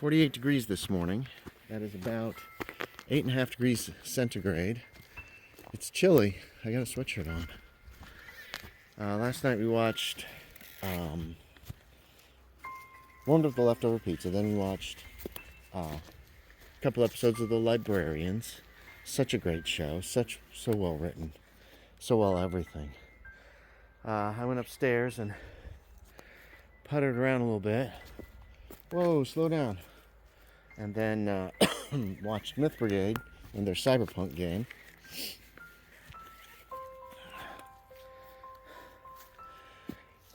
48 degrees this morning. That is about 8.5 degrees centigrade. It's chilly. I got a sweatshirt on. Last night we watched, warmed up the leftover pizza. Then we watched a couple episodes of The Librarians. Such a great show. So well written. So well everything. I went upstairs and puttered around a little bit. Whoa, slow down. And then watched Myth Brigade in their cyberpunk game.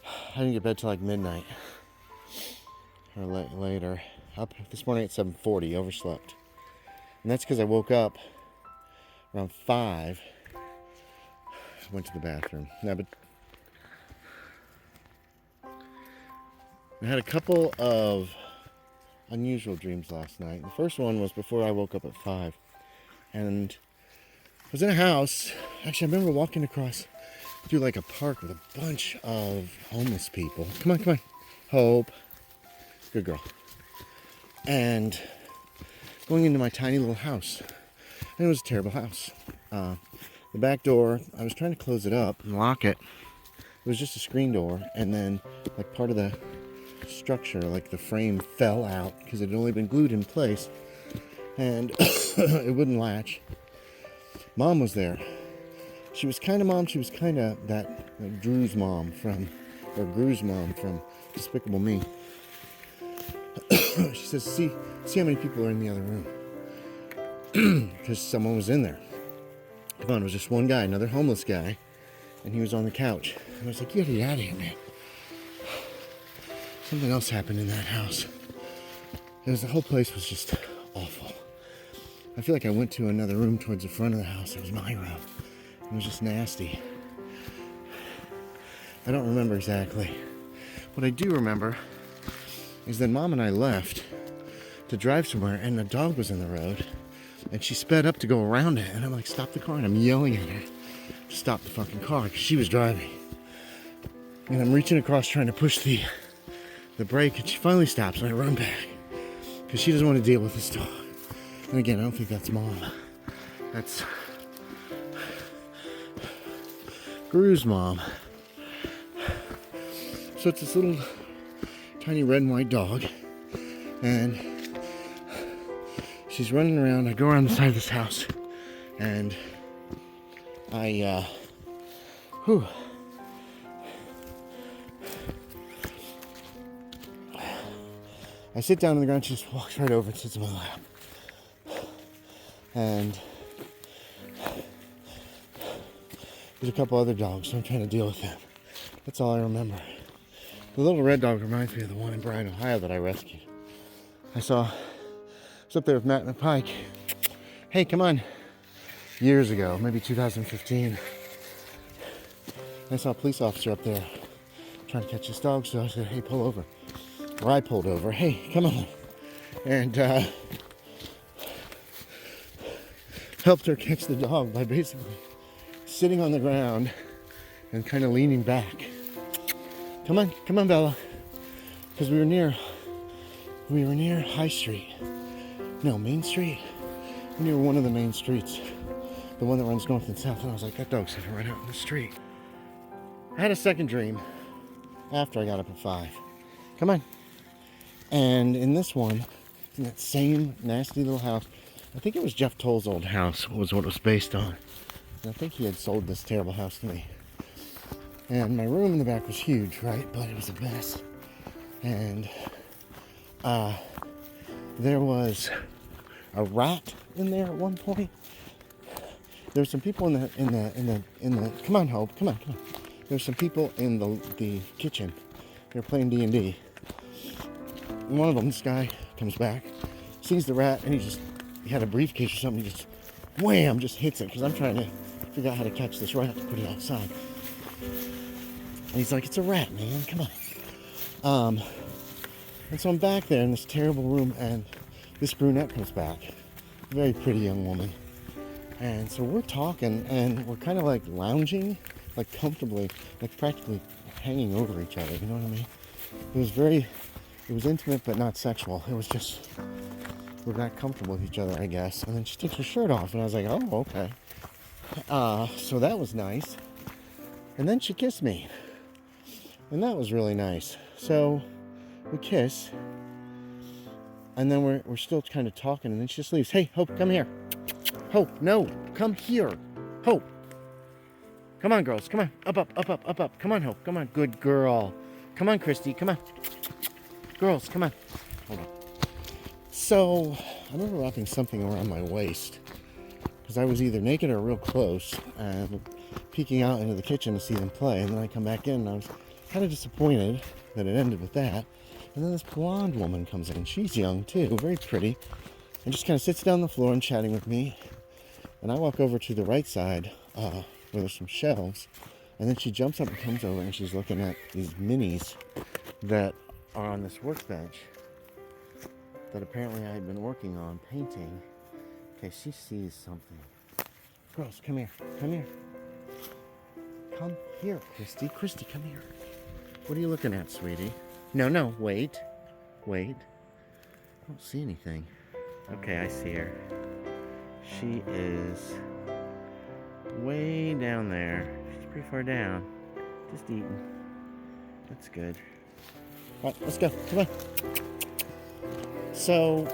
I didn't get to bed till like midnight or later. Up this morning at 7:40, overslept. And that's because I woke up around 5. Went to the bathroom. But I had a couple of unusual dreams last night. The first one was before I woke up at 5. And I was in a house. Actually, I remember walking across through like a park with a bunch of homeless people. Come on. Hope. Good girl. And going into my tiny little house. And it was a terrible house. The back door, I was trying to close it up and lock it. It was just a screen door. And then like part of the structure, like the frame, fell out because it had only been glued in place. And it wouldn't latch. Mom was there. She was kind of mom. She was kind of that like Gru's mom from Despicable Me. She says, see how many people are in the other room. Because someone was in there. Come on, it was just one guy, another homeless guy. And he was on the couch. And I was like, you gotta get out of here, man. Something else happened in that house. The whole place was just awful. I feel like I went to another room towards the front of the house. It was my room. It was just nasty. I don't remember exactly. What I do remember is that Mom and I left to drive somewhere and the dog was in the road and she sped up to go around it and I'm like, stop the car, and I'm yelling at her to stop the fucking car because she was driving. And I'm reaching across trying to push the brake and she finally stops and I run back because she doesn't want to deal with this dog. And again, I don't think that's Mom. That's Gru's mom. So it's this little tiny red and white dog and she's running around. I go around the side of this house and I sit down on the ground. She just walks right over and sits in my lap. And there's a couple other dogs, so I'm trying to deal with them. That's all I remember. The little red dog reminds me of the one in Bryan, Ohio that I rescued. I was up there with Matt and Pike. Hey, come on. Years ago, maybe 2015. I saw a police officer up there trying to catch this dog, so I said, hey, pull over. Or I pulled over. Hey, come on. And helped her catch the dog by basically sitting on the ground and kind of leaning back. Come on, Bella. Because we were near High Street. No, Main Street. Near one of the main streets. The one that runs north and south. And I was like, that dog's gonna run out in the street. I had a second dream after I got up at 5. Come on. And in this one, in that same nasty little house, I think it was Jeff Toll's old house was what it was based on. And I think he had sold this terrible house to me. And my room in the back was huge, right? But it was a mess. And there was a rat in there at one point. There were some people in the come on, Hope, come on. There's some people in the kitchen. They're playing D&D. And one of them, this guy, comes back, sees the rat, and he had a briefcase or something. He just wham, just hits it because I'm trying to figure out how to catch this rat to put it outside. And he's like, it's a rat, man, come on. And so I'm back there in this terrible room, and this brunette comes back, a very pretty young woman. And so we're talking, and we're kind of like lounging, like comfortably, like practically hanging over each other, you know what I mean? It was very it was intimate but not sexual. It was just, we're not comfortable with each other, I guess. And then she takes her shirt off, and I was like, oh, okay. So that was nice. And then she kissed me, and that was really nice. So we kiss, and then we're still kind of talking, and then she just leaves. Hey, Hope, come here. Hope, no, come here. Hope. Come on, girls, come on. Up, up, up, up, up, up. Come on, Hope, come on. Good girl. Come on, Cristi, come on. Girls, come on. Hold on. So, I remember wrapping something around my waist, because I was either naked or real close, and peeking out into the kitchen to see them play, and then I come back in, and I was kind of disappointed that it ended with that. And then this blonde woman comes in. She's young, too, very pretty, and just kind of sits down on the floor and chatting with me. And I walk over to the right side, where there's some shelves, and then she jumps up and comes over, and she's looking at these minis that are on this workbench that apparently I had been working on painting. Okay, she sees something. Girls, come here. Come here. Come here, Cristi. Cristi, come here. What are you looking at, sweetie? No, wait. Wait. I don't see anything. Okay, I see her. She is way down there. She's pretty far down. Just eating. That's good. All right, let's go. Come on. So,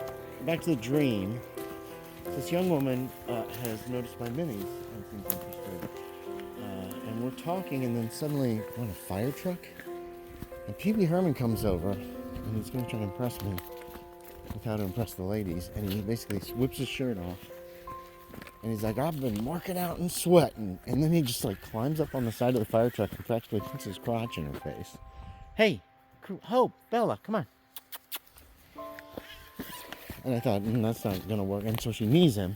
back to the dream. This young woman has noticed my minis and seems interested. And we're talking, and then suddenly, a fire truck? And Pee Wee Herman comes over, and he's going to try to impress me with how to impress the ladies. And he basically whips his shirt off. And he's like, I've been working out and sweating. And then he just climbs up on the side of the fire truck and practically puts his crotch in her face. Hey, Hope, Bella, come on. And I thought, that's not going to work. And so she knees him.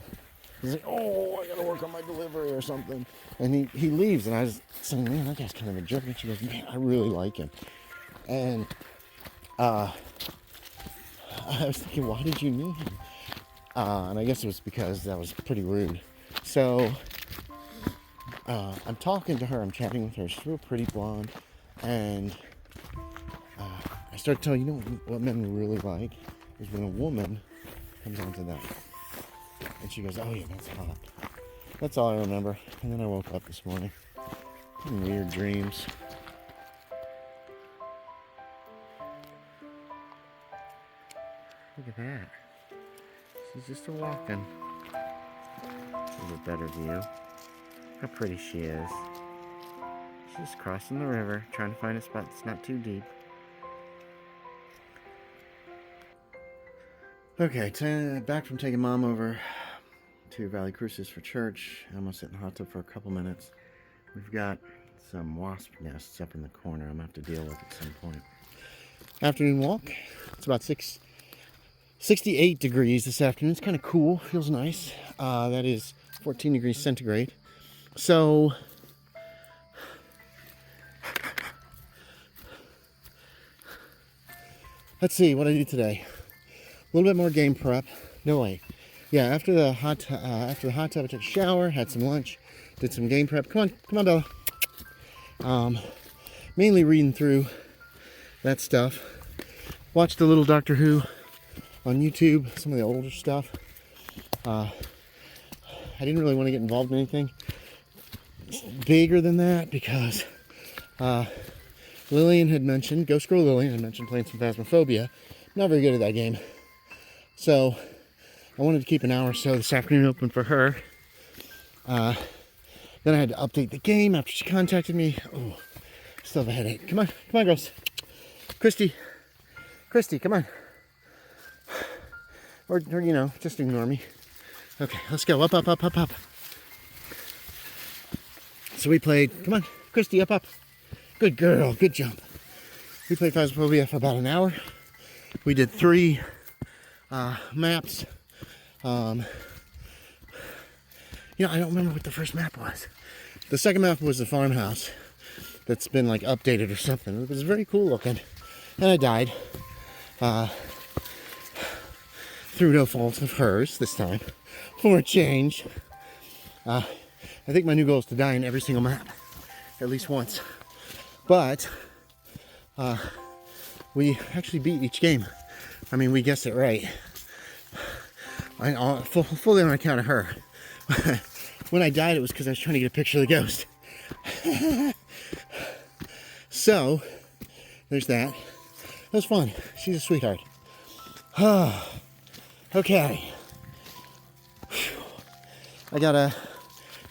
He's like, oh, I got to work on my delivery or something. And he leaves. And I was saying, man, that guy's kind of a jerk. And she goes, man, I really like him. And I was thinking, why did you knee him? And I guess it was because that was pretty rude. So I'm talking to her. I'm chatting with her. She's real pretty blonde. And I started telling her, what men really like is when a woman comes onto them. And she goes, oh yeah, that's hot. That's all I remember. And then I woke up this morning. Weird dreams. Look at that. She's just walking. There's a better view. How pretty she is. She's crossing the river, trying to find a spot that's not too deep. Okay, back from taking Mom over to Valley Crucis for church. I'm gonna sit in the hot tub for a couple minutes. We've got some wasp nests up in the corner I'm gonna have to deal with at some point. Afternoon walk. It's about 68 degrees this afternoon. It's kind of cool. Feels nice. That is 14 degrees centigrade. So, let's see what I do today. A little bit more game prep. No way. Yeah, after the hot tub, I took a shower, had some lunch, did some game prep. Come on, Bella. Mainly reading through that stuff. Watched a little Doctor Who on YouTube, some of the older stuff. I didn't really want to get involved in anything bigger than that because Lillian had mentioned, Ghost Girl Lillian had mentioned playing some Phasmophobia. Not very good at that game. So I wanted to keep an hour or so this afternoon open for her. Then I had to update the game after she contacted me. Oh, still have a headache. Come on, girls. Cristi, come on. Or just ignore me. Okay, let's go. Up. So we played, come on, Cristi, up. Good girl, good jump. We played Phasmophobia for about an hour. We did 3 maps. I don't remember what the first map was. The second map was the farmhouse that's been updated or something. It was very cool looking. And I died. Through no fault of hers this time. For a change. I think my new goal is to die in every single map. At least once. But we actually beat each game. I mean, we guessed it right. Fully on account of her. When I died, it was because I was trying to get a picture of the ghost. So, there's that. That was fun. She's a sweetheart. Okay. I gotta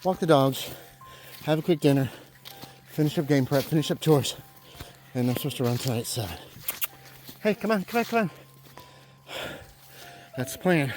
walk the dogs, have a quick dinner, finish up game prep, finish up chores, and I'm supposed to run tonight at 7. Hey, come on. That's the plan.